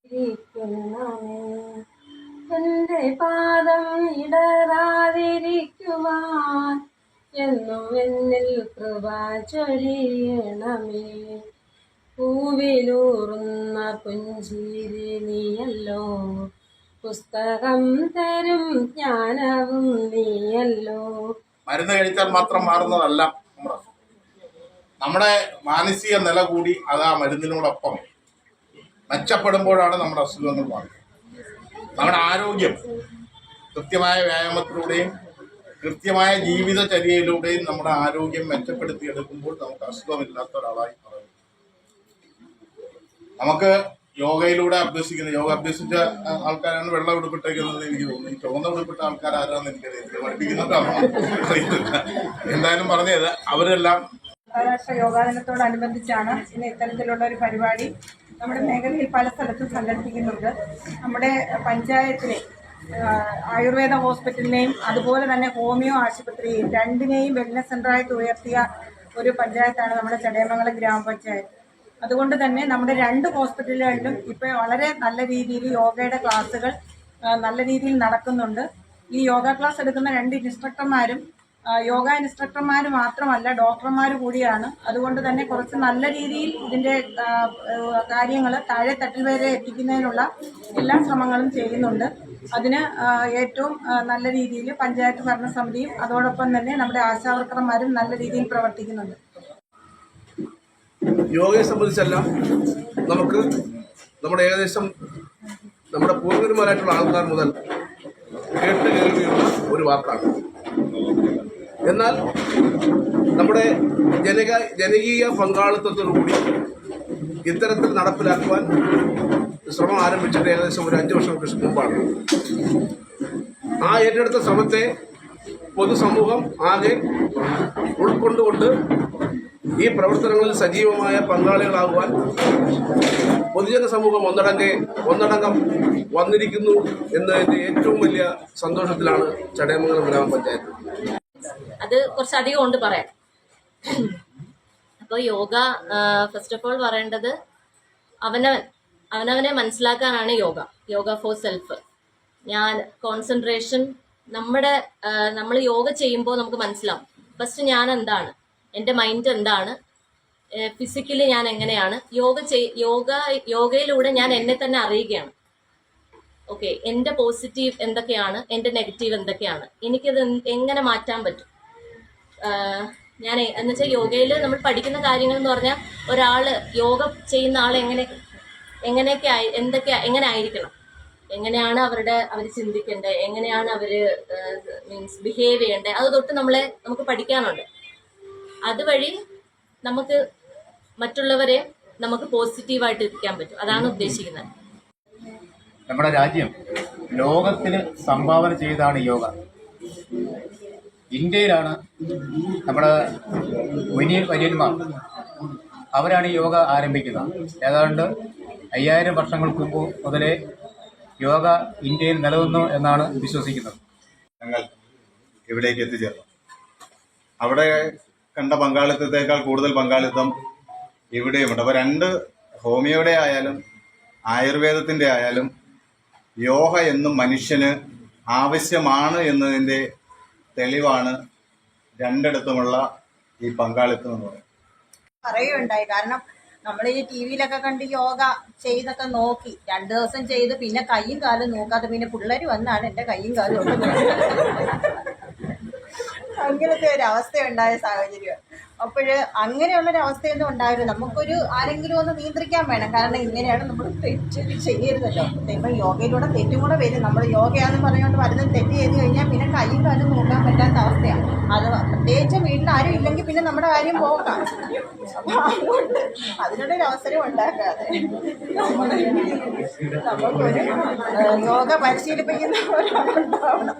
ഇരിക്കുന്നവേ, എന്റെ പാദം ഇടറാതിരിക്കുവാൻ എന്നും എന്നിൽ കൃപ ചൊരിയണമേ. പൂവിലൂറുന്ന പുഞ്ചിരി നീയല്ലോ, പുസ്തകം തരും ജ്ഞാനവും നീയല്ലോ. മരുന്ന് കഴിച്ചാൽ മാത്രം മാറുന്നതല്ല നമ്മുടെ മാനസിക നില കൂടി അത് ആ മരുന്നിനോടൊപ്പം മെച്ചപ്പെടുമ്പോഴാണ് നമ്മുടെ അസുഖങ്ങൾ മാറുന്നത്. നമ്മുടെ ആരോഗ്യം കൃത്യമായ വ്യായാമത്തിലൂടെയും കൃത്യമായ ജീവിതചര്യയിലൂടെയും നമ്മുടെ ആരോഗ്യം മെച്ചപ്പെടുത്തിയെടുക്കുമ്പോൾ നമുക്ക് അസുഖമില്ലാത്ത ഒരാളായി മാറും. നമുക്ക് യോഗയിലൂടെ യോഗ അഭ്യസിച്ച ആൾക്കാരാണ് വെള്ളം ഉടുപ്പിട്ടേക്കുന്നത് എനിക്ക് തോന്നുന്നു. ഈ ചുവന്ന ഉടുപ്പിട്ട ആൾക്കാരാരാന്ന് എനിക്കറിയില്ല, പഠിപ്പിക്കുന്നതാണോ എന്തായാലും പറഞ്ഞത് അവരെല്ലാം. അന്താരാഷ്ട്ര യോഗാ ദിനത്തോടനുബന്ധിച്ചാണ് ഇന്ന് ഇത്തരത്തിലുള്ള ഒരു പരിപാടി നമ്മുടെ മേഖലയിൽ പല സ്ഥലത്തും സംഘടിപ്പിക്കുന്നുണ്ട്. നമ്മുടെ പഞ്ചായത്തിലെ ആയുർവേദ ഹോസ്പിറ്റലിനെയും അതുപോലെ തന്നെ ഹോമിയോ ആശുപത്രിയെയും രണ്ടിനെയും വെൽനസ് സെൻ്ററായിട്ട് ഉയർത്തിയ ഒരു പഞ്ചായത്താണ് നമ്മുടെ ചടയമംഗലം ഗ്രാമപഞ്ചായത്ത്. അതുകൊണ്ട് തന്നെ നമ്മുടെ രണ്ട് ഹോസ്പിറ്റലുകളിലും ഇപ്പോൾ വളരെ നല്ല രീതിയിൽ യോഗയുടെ ക്ലാസ്സുകൾ നല്ല രീതിയിൽ നടക്കുന്നുണ്ട്. ഈ യോഗ ക്ലാസ് എടുക്കുന്ന രണ്ട് ഇൻസ്ട്രക്ടർമാരും യോഗ ഇൻസ്ട്രക്ടർമാർ മാത്രമല്ല, ഡോക്ടർമാർ കൂടിയാണ്. അതുകൊണ്ട് തന്നെ കുറച്ച് നല്ല രീതിയിൽ ഇതിൻ്റെ കാര്യങ്ങൾ താഴെ തട്ടിൽ വരെ എത്തിക്കുന്നതിനുള്ള എല്ലാ ശ്രമങ്ങളും ചെയ്യുന്നുണ്ട്. അതിന് ഏറ്റവും നല്ല രീതിയിൽ പഞ്ചായത്ത് ഭരണസമിതിയും അതോടൊപ്പം തന്നെ നമ്മുടെ ആശാവർക്കർമാരും നല്ല രീതിയിൽ പ്രവർത്തിക്കുന്നുണ്ട്. യോഗയെ സംബന്ധിച്ചെല്ലാം നമുക്ക് ഏകദേശം നമ്മുടെ പൂർവികന്മാരായിട്ടുള്ള ആൾക്കാർ മുതൽ കേട്ട് കേൾവിയുള്ള ഒരു വാക്കാണ്. എന്നാൽ നമ്മുടെ ജനകീയ പങ്കാളിത്തത്തോടുകൂടി ഇത്തരത്തിൽ നടപ്പിലാക്കുവാൻ ശ്രമം ആരംഭിച്ചിട്ട് ഏകദേശം ഒരു 5 വർഷങ്ങൾക്ക് മുമ്പാണ്. ആ ഏറ്റെടുത്ത ശ്രമത്തെ പൊതുസമൂഹം ആകെ ഉൾക്കൊണ്ടുകൊണ്ട് ഈ പ്രവർത്തനങ്ങളിൽ സജീവമായ പങ്കാളികളാകുവാൻ പൊതുജന സമൂഹം ഒന്നടങ്കം വന്നിരിക്കുന്നു എന്നതിൻ്റെ ഏറ്റവും വലിയ സന്തോഷത്തിലാണ് ചടയമംഗലം ഗ്രാമപഞ്ചായത്ത്. അത് കുറച്ചധികം ഉണ്ട് പറയാൻ. അപ്പോൾ യോഗ ഫസ്റ്റ് ഓഫ് ഓൾ പറയേണ്ടത് അവനവനെ മനസ്സിലാക്കാനാണ് യോഗ ഫോർ സെൽഫ്. ഞാൻ കോൺസെൻട്രേഷൻ നമ്മൾ യോഗ ചെയ്യുമ്പോൾ നമുക്ക് മനസ്സിലാവും ഫസ്റ്റ് ഞാൻ എന്താണ്, എൻ്റെ മൈൻഡ് എന്താണ്, ഫിസിക്കലി ഞാൻ എങ്ങനെയാണ്. യോഗയിലൂടെ ഞാൻ എന്നെ തന്നെ അറിയുകയാണ്. ഓക്കെ, എൻ്റെ പോസിറ്റീവ് എന്തൊക്കെയാണ്, എൻ്റെ നെഗറ്റീവ് എന്തൊക്കെയാണ്, എനിക്കത് എങ്ങനെ മാറ്റാൻ പറ്റും. ഞാൻ എന്നുവെച്ചാൽ യോഗയിൽ നമ്മൾ പഠിക്കുന്ന കാര്യങ്ങൾ എന്ന് പറഞ്ഞാൽ ഒരാൾ യോഗ ചെയ്യുന്ന ആൾ എങ്ങനെ ആയിരിക്കണം, എങ്ങനെയാണ് അവർ ചിന്തിക്കേണ്ടത്, എങ്ങനെയാണ് അവർ ബിഹേവ് ചെയ്യേണ്ടത്, അത് തൊട്ട് നമുക്ക് പഠിക്കാനുണ്ട്. അതുവഴി നമുക്ക് മറ്റുള്ളവരെ നമുക്ക് പോസിറ്റീവായിട്ട് എത്തിക്കാൻ പറ്റും. അതാണ് ഉദ്ദേശിക്കുന്നത്. നമ്മുടെ രാജ്യം ലോകത്തിന് സംഭാവന ചെയ്താണ് യോഗ. ഇന്ത്യയിലാണ് നമ്മുടെ വര്യന്മാർ അവരാണ് യോഗ ആരംഭിക്കുന്നത്. ഏതാണ്ട് 5000 വർഷങ്ങൾക്ക് മുമ്പ് മുതലേ യോഗ ഇന്ത്യയിൽ നിലനിന്നു എന്നാണ് വിശ്വസിക്കുന്നത്. ഞങ്ങൾ ഇവിടേക്ക് എത്തിച്ചേർന്നു. അവിടെ കണ്ട പങ്കാളിത്തത്തേക്കാൾ കൂടുതൽ പങ്കാളിത്തം ഇവിടെയുമുണ്ട്. അപ്പോൾ രണ്ട് ഹോമിയോയുടെ ആയാലും ആയുർവേദത്തിൻ്റെ ആയാലും യോഗ എന്നും മനുഷ്യന് ആവശ്യമാണ് എന്നതിൻ്റെ തെളിവാണ് രണ്ടിടത്തുമുള്ള ഈ പങ്കാളിത്തം എന്ന് പറയുകയുണ്ടായി. കാരണം നമ്മൾ ഈ TV-യിലൊക്കെ കണ്ട് യോഗ ചെയ്തൊക്കെ നോക്കി 2 ദിവസം ചെയ്ത് പിന്നെ കൈയും കാലും നോക്കാതെ പിന്നെ പിള്ളേർ വന്നാണ് എൻ്റെ കൈയും കാലും ഒക്കെ അങ്ങനത്തെ ഒരു അവസ്ഥയുണ്ടായ സാഹചര്യം. അപ്പോൾ അങ്ങനെയുള്ളൊരവസ്ഥയൊന്നും ഉണ്ടായിരുന്നു. നമുക്കൊരു ആരെങ്കിലും ഒന്ന് നിയന്ത്രിക്കാൻ വേണം. കാരണം ഇങ്ങനെയാണ് നമ്മൾ തെറ്റ് ചെയ്യരുതല്ലോ. ഇപ്പം യോഗയിലൂടെ തെറ്റും കൂടെ വരും. നമ്മൾ യോഗയാണെന്ന് പറഞ്ഞുകൊണ്ട് വരുന്നത് തെറ്റ് ചെയ്ത് കഴിഞ്ഞാൽ പിന്നെ കൈയും കാലും നോക്കാൻ പറ്റാത്ത അവസ്ഥയാണ്. അത് പ്രത്യേകിച്ച് വീട്ടിൽ ആരും ഇല്ലെങ്കിൽ പിന്നെ നമ്മുടെ കാര്യം പോകാം. അപ്പം അതുകൊണ്ട് അതിനുള്ളൊരു അവസരം ഉണ്ടാക്കാതെ നമുക്കൊരു യോഗ പരിശീലിപ്പിക്കുന്ന ഒരാളുണ്ടാവണം.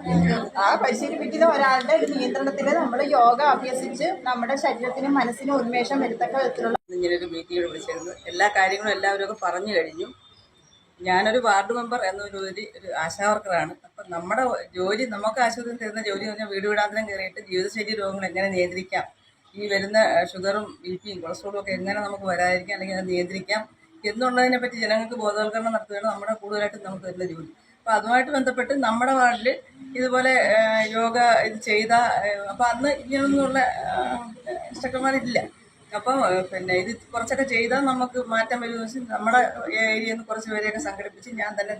ആ പരിശീലിപ്പിക്കുന്ന ഒരാളുടെ ഒരു നിയന്ത്രണത്തിൽ നമ്മൾ യോഗ അഭ്യസിച്ച് നമ്മുടെ ശരീരത്തിനും മനസ്സിനും ഉന്മേഷം വരുത്തക്ക വിധത്തിലുള്ള ഇങ്ങനെയൊരു മീറ്റിംഗ് വിളിച്ചിരുന്നു. എല്ലാ കാര്യങ്ങളും എല്ലാവരും പറഞ്ഞു കഴിഞ്ഞു. ഞാനൊരു വാർഡ് മെമ്പർ എന്നൊരു ആശാവർക്കറാണ്. അപ്പം നമ്മുടെ ജോലി, നമുക്ക് ആശുപത്രിയിൽ തരുന്ന ജോലി എന്ന് പറഞ്ഞാൽ വീട് വീടാന്തരം കയറിയിട്ട് ജീവിതശൈലി രോഗങ്ങൾ എങ്ങനെ നിയന്ത്രിക്കാം, ഈ വരുന്ന ഷുഗറും BP യും കൊളസ്ട്രോളും ഒക്കെ എങ്ങനെ നമുക്ക് വരാതിരിക്കാം, അല്ലെങ്കിൽ അത് നിയന്ത്രിക്കാം എന്നുള്ളതിനെ പറ്റി ജനങ്ങൾക്ക് ബോധവൽക്കരണം നടത്തുകയാണ് നമ്മുടെ കൂടുതലായിട്ടും നമുക്ക് വരുന്ന ജോലി. അപ്പോൾ അതുമായിട്ട് ബന്ധപ്പെട്ട് നമ്മുടെ വാർഡിൽ ഇതുപോലെ യോഗ ഇത് ചെയ്ത അപ്പോൾ അന്ന് ഇങ്ങനൊന്നുള്ള ഇൻസ്ട്രക്ടർമാരില്ല. അപ്പം പിന്നെ ഇത് കുറച്ചൊക്കെ ചെയ്താൽ നമുക്ക് മാറ്റം വരുമെന്ന് വെച്ചാൽ നമ്മുടെ ഏരിയയിൽ നിന്ന് കുറച്ച് പേരെയൊക്കെ സംഘടിപ്പിച്ച് ഞാൻ തന്നെ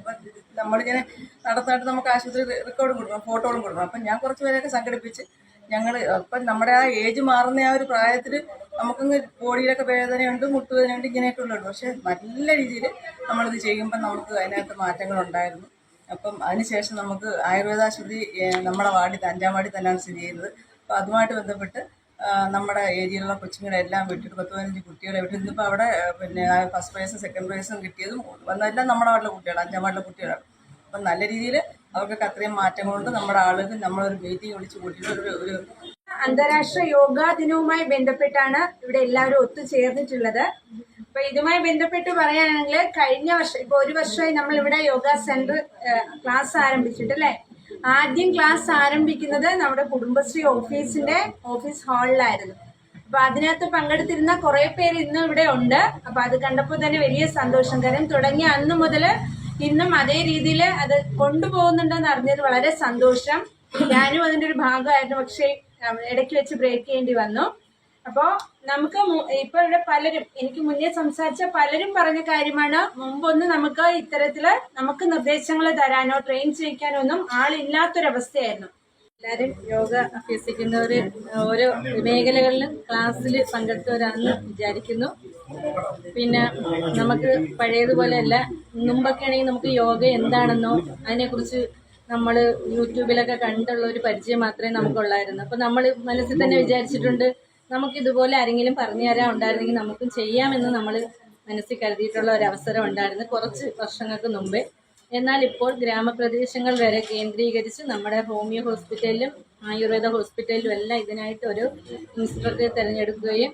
നമ്മളിങ്ങനെ നടത്താനായിട്ട് നമുക്ക് ആശുപത്രി റെക്കോർഡും കൊടുക്കണം, ഫോട്ടോകളും കൊടുക്കണം. അപ്പം ഞാൻ കുറച്ച് പേരെയൊക്കെ സംഘടിപ്പിച്ച് ഞങ്ങൾ അപ്പം നമ്മുടെ ആ ഏജ് മാറുന്ന ആ ഒരു പ്രായത്തിൽ നമുക്കങ്ങ് ബോഡിയിലൊക്കെ വേദനയുണ്ട്, മുട്ടുവേദനയുണ്ട്, ഇങ്ങനെയൊക്കെ ഉള്ളൂ. പക്ഷേ നല്ല രീതിയിൽ നമ്മളിത് ചെയ്യുമ്പോൾ നമുക്ക് അതിനകത്ത് മാറ്റങ്ങളുണ്ടായിരുന്നു. അപ്പം അതിനുശേഷം നമുക്ക് ആയുർവേദ ആശുപത്രി നമ്മുടെ വാർഡിൽ 5-ാം വാർഡിൽ തന്നെയാണ് സ്ഥിതി ചെയ്യുന്നത്. അപ്പോൾ അതുമായിട്ട് ബന്ധപ്പെട്ട് നമ്മുടെ ഏരിയയിലുള്ള കൊച്ചുങ്ങളെ എല്ലാം വിട്ടിട്ട് 10-15 കുട്ടികളെ വിട്ട് ഇന്നിപ്പോൾ അവിടെ പിന്നെ ഫസ്റ്റ് പ്രൈസും സെക്കൻഡ് പ്രൈസും കിട്ടിയതും വന്നതെല്ലാം നമ്മുടെ വാർഡിലെ കുട്ടികളാണ്, 5-ാം വാർഡിലെ കുട്ടികളാണ്. അപ്പം നല്ല രീതിയിൽ അവർക്കൊക്കെ അത്രയും മാറ്റങ്ങളുണ്ട്. നമ്മുടെ ആളുകൾ നമ്മളൊരു മീറ്റിംഗ് വിളിച്ച് കൂട്ടിയിട്ട് ഒരു അന്താരാഷ്ട്ര യോഗാ ദിനവുമായി ബന്ധപ്പെട്ടാണ് ഇവിടെ എല്ലാവരും ഒത്തുചേർന്നിട്ടുള്ളത്. അപ്പൊ ഇതുമായി ബന്ധപ്പെട്ട് പറയാനാണെങ്കിൽ കഴിഞ്ഞ വർഷം ഇപ്പൊ 1 വർഷമായി നമ്മൾ ഇവിടെ യോഗ സെന്റർ ക്ലാസ് ആരംഭിച്ചിട്ട് അല്ലെ. ആദ്യം ക്ലാസ് ആരംഭിക്കുന്നത് നമ്മുടെ കുടുംബശ്രീ ഓഫീസ് ഹാളിലായിരുന്നു. അപ്പൊ അതിനകത്ത് പങ്കെടുത്തിരുന്ന കുറെ പേര് ഇന്നും ഇവിടെ ഉണ്ട്. അപ്പൊ അത് കണ്ടപ്പോൾ തന്നെ വലിയ സന്തോഷം. കാരണം തുടങ്ങിയ അന്ന് മുതൽ ഇന്നും അതേ രീതിയിൽ അത് കൊണ്ടുപോകുന്നുണ്ടെന്ന് അറിഞ്ഞത് വളരെ സന്തോഷം. ഞാനും അതിന്റെ ഒരു ഭാഗമായിരുന്നു. പക്ഷേ ഇടയ്ക്ക് വെച്ച് ബ്രേക്ക് ചെയ്യേണ്ടി വന്നു. അപ്പോൾ നമുക്ക് ഇപ്പൊ ഇവിടെ പലരും എനിക്ക് മുന്നേ സംസാരിച്ച പലരും പറഞ്ഞ കാര്യമാണ്, മുമ്പൊന്നും നമുക്ക് ഇത്തരത്തില് നമുക്ക് നിർദ്ദേശങ്ങൾ തരാനോ ട്രെയിൻ ചെയ്യിക്കാനോ ഒന്നും ആളില്ലാത്തൊരവസ്ഥയായിരുന്നു. എല്ലാവരും യോഗ അഭ്യസിക്കുന്നവര് ഓരോ മേഖലകളിലും ക്ലാസ്സിൽ പങ്കെടുത്തവരാണെന്ന് വിചാരിക്കുന്നു. പിന്നെ നമുക്ക് പഴയതുപോലെയല്ല, മുമ്പൊക്കെ ആണെങ്കിൽ നമുക്ക് യോഗ എന്താണെന്നോ അതിനെക്കുറിച്ച് നമ്മൾ യൂട്യൂബിലൊക്കെ കണ്ടുള്ള ഒരു പരിചയം മാത്രമേ നമുക്കുള്ളായിരുന്നു. അപ്പോൾ നമ്മൾ മനസ്സിൽ തന്നെ വിചാരിച്ചിട്ടുണ്ട് നമുക്കിതുപോലെ ആരെങ്കിലും പറഞ്ഞു തരാൻ ഉണ്ടായിരുന്നെങ്കിൽ നമുക്കും ചെയ്യാമെന്ന് നമ്മൾ മനസ്സിൽ കരുതിയിട്ടുള്ള ഒരവസരം ഉണ്ടായിരുന്നു കുറച്ച് വർഷങ്ങൾക്ക് മുമ്പേ. എന്നാൽ ഇപ്പോൾ ഗ്രാമപ്രദേശങ്ങൾ വരെ കേന്ദ്രീകരിച്ച് നമ്മുടെ ഹോമിയോ ഹോസ്പിറ്റലിലും ആയുർവേദ ഹോസ്പിറ്റലിലും എല്ലാം ഇതിനായിട്ട് ഒരു ഇൻസ്ട്രക്ടറെ തിരഞ്ഞെടുക്കുകയും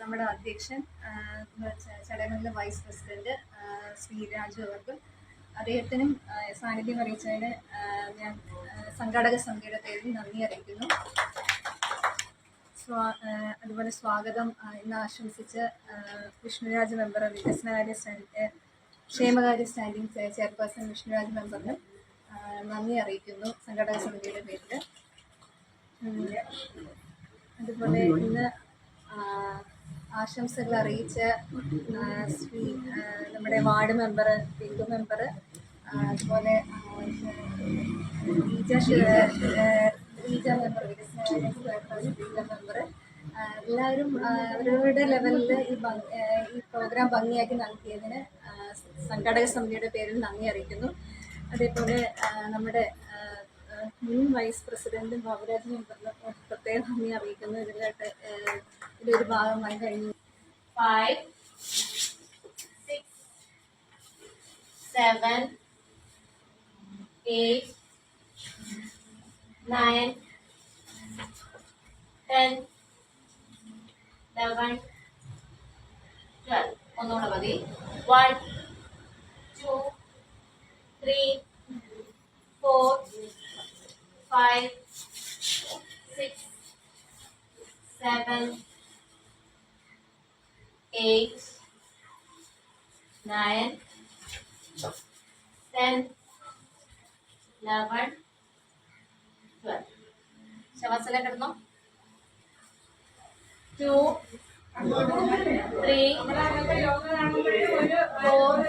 നമ്മുടെ അധ്യക്ഷൻ ചടയമംഗലം വൈസ് പ്രസിഡന്റ് ശ്രീ രാജു അവർക്കും അദ്ദേഹത്തിനും സാന്നിധ്യം അറിയിച്ചതിന് ഞാൻ സംഘാടക സമിതിയുടെ പേരിൽ നന്ദി അറിയിക്കുന്നു. അതുപോലെ സ്വാഗതം ഇന്ന് ആശംസിച്ച വിഷ്ണുരാജ് മെമ്പർ, ക്ഷേമകാര്യ സ്റ്റാൻഡിംഗ് ചെയർപേഴ്സൺ വിഷ്ണുരാജ് മെമ്പറിനും നന്ദി അറിയിക്കുന്നു സംഘാടക സമിതിയുടെ പേരിൽ. അതുപോലെ ഇന്ന് ആശംസകൾ അറിയിച്ച നമ്മുടെ വാർഡ് മെമ്പർ, പിങ്കു മെമ്പർ, അതുപോലെ റീജ മെമ്പർ, വികസന മെമ്പർ, എല്ലാവരും അവരവരുടെ ലെവലിൽ ഈ പ്രോഗ്രാം ഭംഗിയാക്കി നൽകിയതിന് സംഘാടക സമിതിയുടെ പേരിൽ നന്ദി അറിയിക്കുന്നു. അതേപോലെ നമ്മുടെ മുൻ വൈസ് പ്രസിഡന്റും ബാബുരാജ് മെമ്പറിന് പ്രത്യേകം നന്ദി അറിയിക്കുന്നു. ഇതിലൊരു ഭാഗമായി കഴിഞ്ഞു. 5, 6, 7, 8, 9, 10, 11, 12. ഒന്നുകൂടെ മതി. 1, 2, 3, 4, 5, 6, 7, 8, 9, 10, 11, 12. ശവാസന കിടന്നോ. 2, 3, 4,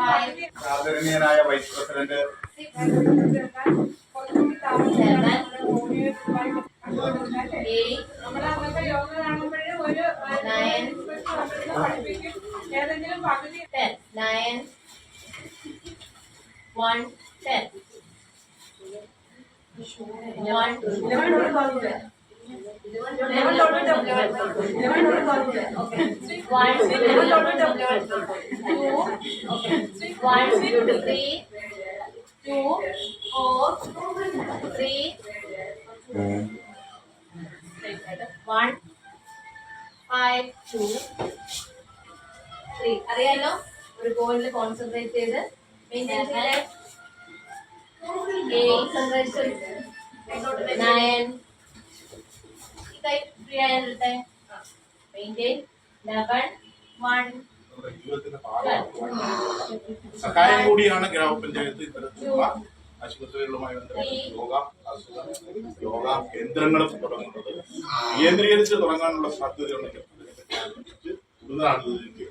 5, ആദരണീയനായ വൈസ് പ്രസിഡന്റ് 6, 7, 8, 9, 10. 9, 1, 10. 1, 11. അറിയാലോ, ഒരു ഗോളിൽ കോൺസെൻട്രേറ്റ് ചെയ്ത് മെയിൻറ്റെയിൻ ചെയ്ത് 9 മെയിൻറ്റെയിൻ നമ്മുടെ ജീവിതത്തിന്റെ ഭാഗമാണ്. സഹായം കൂടിയാണ് ഗ്രാമപഞ്ചായത്ത് ഇത്തരത്തിലുള്ള ആശുപത്രികളുമായി ബന്ധപ്പെട്ട് യോഗ കേന്ദ്രങ്ങളും തുടങ്ങുന്നത്. കേന്ദ്രീകരിച്ച് തുടങ്ങാനുള്ള സാധ്യതയുണ്ടെങ്കിൽ കൂടുതൽ ആളുകളിലേക്ക്